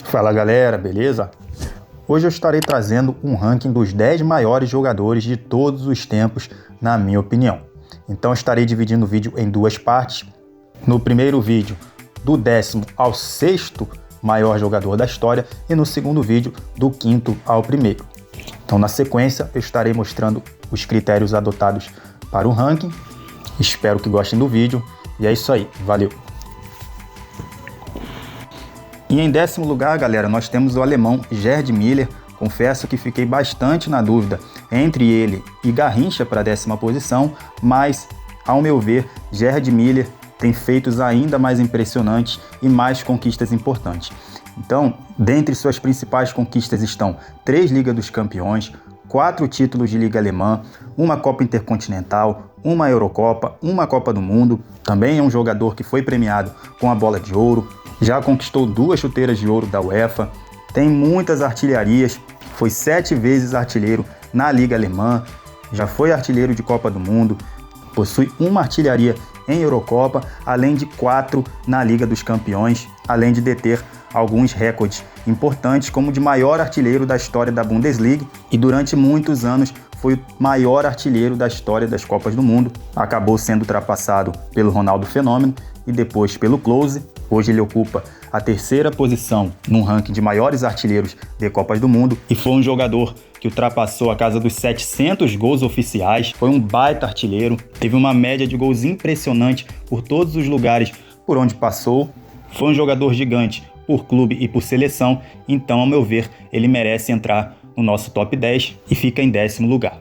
Fala galera, beleza? Hoje eu estarei trazendo um ranking dos 10 maiores jogadores de todos os tempos, na minha opinião. Então estarei dividindo o vídeo em duas partes. No primeiro vídeo, do 10º ao 6º maior jogador da história, e no segundo vídeo, do 5º ao 1º. Então na sequência eu estarei mostrando os critérios adotados para o ranking. Espero que gostem do vídeo e é isso aí, valeu! E em 10º lugar, galera, nós temos o alemão Gerd Müller. Confesso que fiquei bastante na dúvida entre ele e Garrincha para a 10ª posição, mas, ao meu ver, Gerd Müller tem feitos ainda mais impressionantes e mais conquistas importantes. Então, dentre suas principais conquistas estão 3 Ligas dos Campeões, 4 títulos de Liga Alemã, uma Copa Intercontinental, uma Eurocopa, uma Copa do Mundo. Também é um jogador que foi premiado com a Bola de Ouro. Já conquistou 2 chuteiras de ouro da UEFA, tem muitas artilharias, foi 7 vezes artilheiro na Liga Alemã, já foi artilheiro de Copa do Mundo, possui uma artilharia em Eurocopa, além de 4 na Liga dos Campeões, além de deter alguns recordes importantes, como de maior artilheiro da história da Bundesliga, e durante muitos anos foi o maior artilheiro da história das Copas do Mundo. Acabou sendo ultrapassado pelo Ronaldo Fenômeno e depois pelo Klose. Hoje ele ocupa a 3ª posição no ranking de maiores artilheiros de Copas do Mundo e foi um jogador que ultrapassou a casa dos 700 gols oficiais. Foi um baita artilheiro, teve uma média de gols impressionante por todos os lugares por onde passou. Foi um jogador gigante por clube e por seleção, então, ao meu ver, ele merece entrar no nosso top 10 e fica em 10º lugar.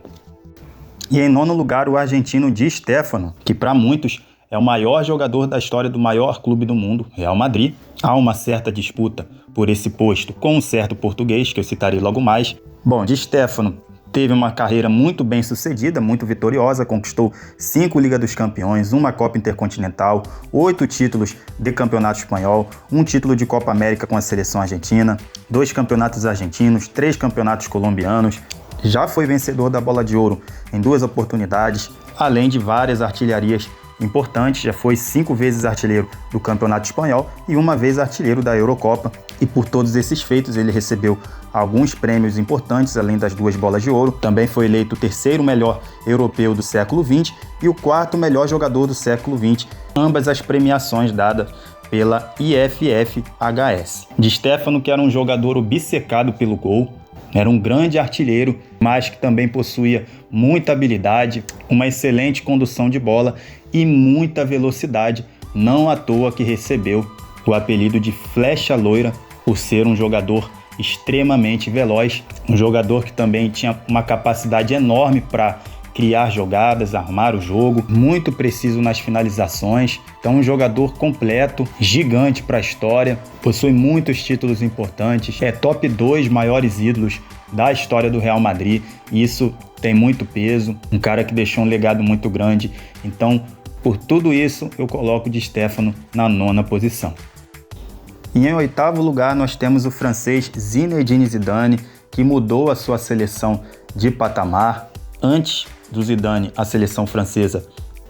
E em 9º lugar, o argentino Di Stéfano, que para muitos é o maior jogador da história do maior clube do mundo, Real Madrid. Há uma certa disputa por esse posto com um certo português, que eu citarei logo mais. Bom, Di Stéfano teve uma carreira muito bem sucedida, muito vitoriosa, conquistou 5 Ligas dos Campeões, uma Copa Intercontinental, 8 títulos de Campeonato Espanhol, um título de Copa América com a seleção argentina, 2 campeonatos argentinos, 3 campeonatos colombianos, já foi vencedor da Bola de Ouro em 2 oportunidades, além de várias artilharias importante, já foi 5 vezes artilheiro do Campeonato Espanhol e 1 vez artilheiro da Eurocopa, e por todos esses feitos ele recebeu alguns prêmios importantes, além das 2 bolas de ouro. Também foi eleito o 3º melhor europeu do século XX e o 4º melhor jogador do século XX, ambas as premiações dadas pela IFFHS. Di Stéfano, que era um jogador obcecado pelo gol, era um grande artilheiro, mas que também possuía muita habilidade, uma excelente condução de bola e muita velocidade, não à toa que recebeu o apelido de Flecha Loira por ser um jogador extremamente veloz, um jogador que também tinha uma capacidade enorme para criar jogadas, armar o jogo, muito preciso nas finalizações. Então um jogador completo, gigante para a história, possui muitos títulos importantes, é top 2 maiores ídolos da história do Real Madrid, e isso tem muito peso, um cara que deixou um legado muito grande. Então, por tudo isso, eu coloco Di Stéfano na 9ª posição. E em 8º lugar, nós temos o francês Zinedine Zidane, que mudou a sua seleção de patamar. Antes do Zidane, a seleção francesa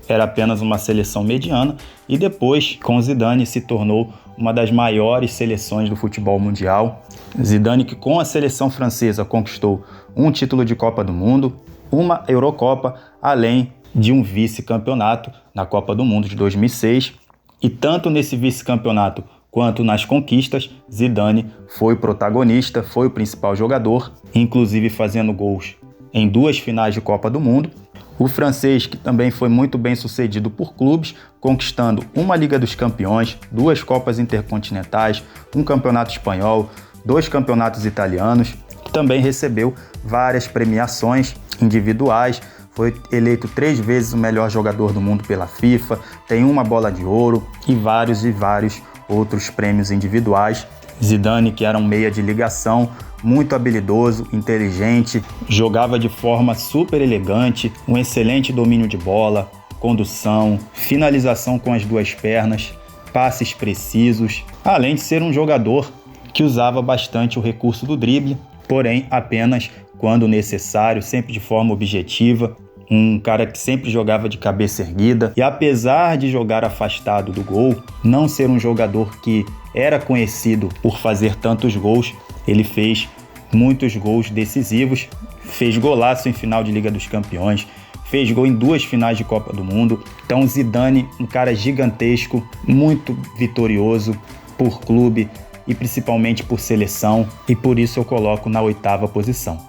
era apenas uma seleção mediana, e depois, com Zidane, se tornou uma das maiores seleções do futebol mundial. Zidane, que com a seleção francesa conquistou um título de Copa do Mundo, uma Eurocopa, além de um vice-campeonato na Copa do Mundo de 2006. E tanto nesse vice-campeonato quanto nas conquistas, Zidane foi o protagonista, foi o principal jogador, inclusive fazendo gols em 2 finais de Copa do Mundo. O francês, que também foi muito bem sucedido por clubes, conquistando uma Liga dos Campeões, 2 Copas Intercontinentais, um Campeonato Espanhol, 2 campeonatos italianos, também recebeu várias premiações individuais, foi eleito 3 vezes o melhor jogador do mundo pela FIFA, tem uma bola de ouro e vários outros prêmios individuais. Zidane, que era um meia de ligação, muito habilidoso, inteligente, jogava de forma super elegante, um excelente domínio de bola, condução, finalização com as 2 pernas, passes precisos, além de ser um jogador que usava bastante o recurso do drible, porém apenas quando necessário, sempre de forma objetiva. um cara que sempre jogava de cabeça erguida e apesar de jogar afastado do gol, não ser um jogador que era conhecido por fazer tantos gols, ele fez muitos gols decisivos, fez golaço em final de Liga dos Campeões, fez gol em 2 finais de Copa do Mundo. Então Zidane, um cara gigantesco, muito vitorioso por clube e principalmente por seleção, e por isso eu coloco na 8ª posição.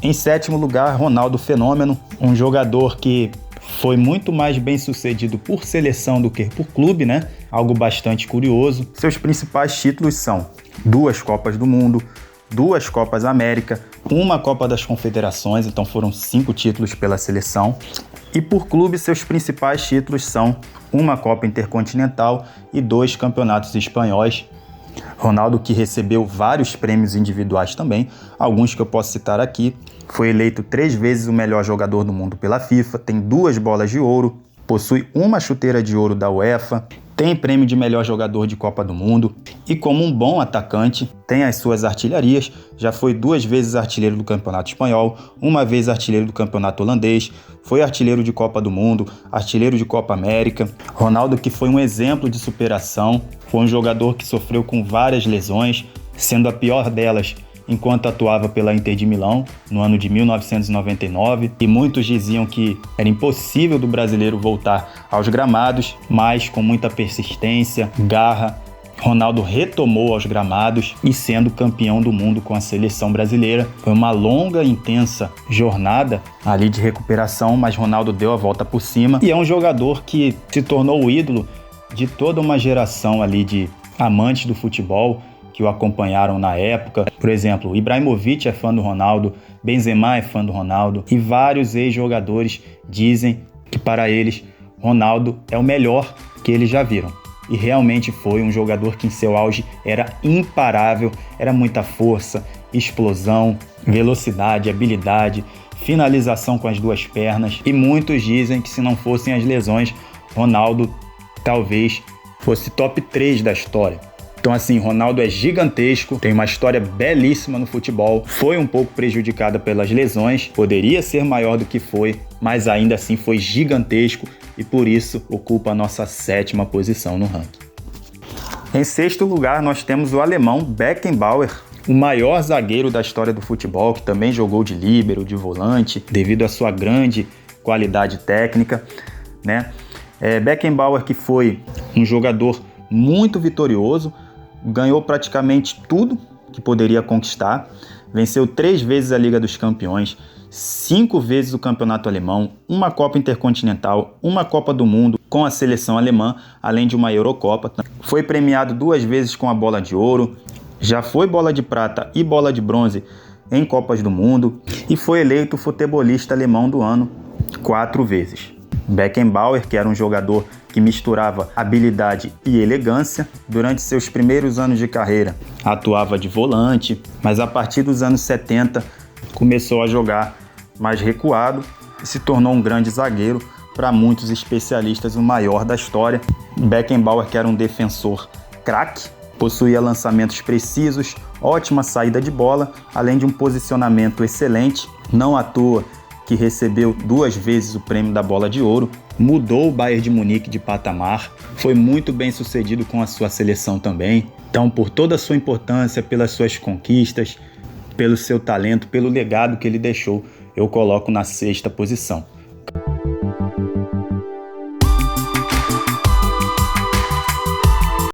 Em 7º lugar, Ronaldo Fenômeno, um jogador que foi muito mais bem sucedido por seleção do que por clube, né? Algo bastante curioso. Seus principais títulos são 2 Copas do Mundo, 2 Copas América, 1 Copa das Confederações, então foram 5 títulos pela seleção. E por clube, seus principais títulos são 1 Copa Intercontinental e 2 campeonatos espanhóis. Ronaldo, que recebeu vários prêmios individuais também, alguns que eu posso citar aqui. Foi eleito 3 vezes o melhor jogador do mundo pela FIFA, tem 2 bolas de ouro, possui 1 chuteira de ouro da UEFA, tem prêmio de melhor jogador de Copa do Mundo e, como um bom atacante, tem as suas artilharias. Já foi 2 vezes artilheiro do Campeonato Espanhol, 1 vez artilheiro do Campeonato Holandês, foi artilheiro de Copa do Mundo, artilheiro de Copa América. Ronaldo, que foi um exemplo de superação, foi um jogador que sofreu com várias lesões, sendo a pior delas enquanto atuava pela Inter de Milão, no ano de 1999, e muitos diziam que era impossível do brasileiro voltar aos gramados, mas com muita persistência, garra, Ronaldo retomou aos gramados e sendo campeão do mundo com a seleção brasileira. Foi uma longa e intensa jornada ali de recuperação, mas Ronaldo deu a volta por cima e é um jogador que se tornou o ídolo de toda uma geração ali de amantes do futebol, que o acompanharam na época. Por exemplo, Ibrahimovic é fã do Ronaldo, Benzema é fã do Ronaldo e vários ex-jogadores dizem que para eles Ronaldo é o melhor que eles já viram. E realmente foi um jogador que em seu auge era imparável, era muita força, explosão, velocidade, habilidade, finalização com as 2 pernas e muitos dizem que se não fossem as lesões, Ronaldo talvez fosse top 3 da história. Então assim, Ronaldo é gigantesco, tem uma história belíssima no futebol, foi um pouco prejudicada pelas lesões, poderia ser maior do que foi, mas ainda assim foi gigantesco e por isso ocupa a nossa 7ª posição no ranking. Em 6º lugar, nós temos o alemão Beckenbauer, o maior zagueiro da história do futebol, que também jogou de líbero, de volante, devido à sua grande qualidade técnica, né? Beckenbauer, que foi um jogador muito vitorioso, ganhou praticamente tudo que poderia conquistar, venceu 3 vezes a Liga dos Campeões, 5 vezes o Campeonato Alemão, 1 Copa Intercontinental, 1 Copa do Mundo com a seleção alemã, além de uma Eurocopa. Foi premiado 2 vezes com a Bola de Ouro, já foi Bola de Prata e Bola de Bronze em Copas do Mundo e foi eleito futebolista alemão do ano 4 vezes. Beckenbauer, que era um jogador que misturava habilidade e elegância, durante seus primeiros anos de carreira atuava de volante, mas a partir dos anos 70 começou a jogar mais recuado e se tornou um grande zagueiro, para muitos especialistas o maior da história. Beckenbauer, que era um defensor craque, possuía lançamentos precisos, ótima saída de bola, além de um posicionamento excelente, não à toa que recebeu 2 vezes o prêmio da Bola de Ouro, mudou o Bayern de Munique de patamar, foi muito bem sucedido com a sua seleção também. Então, por toda a sua importância, pelas suas conquistas, pelo seu talento, pelo legado que ele deixou, eu coloco na 6ª posição.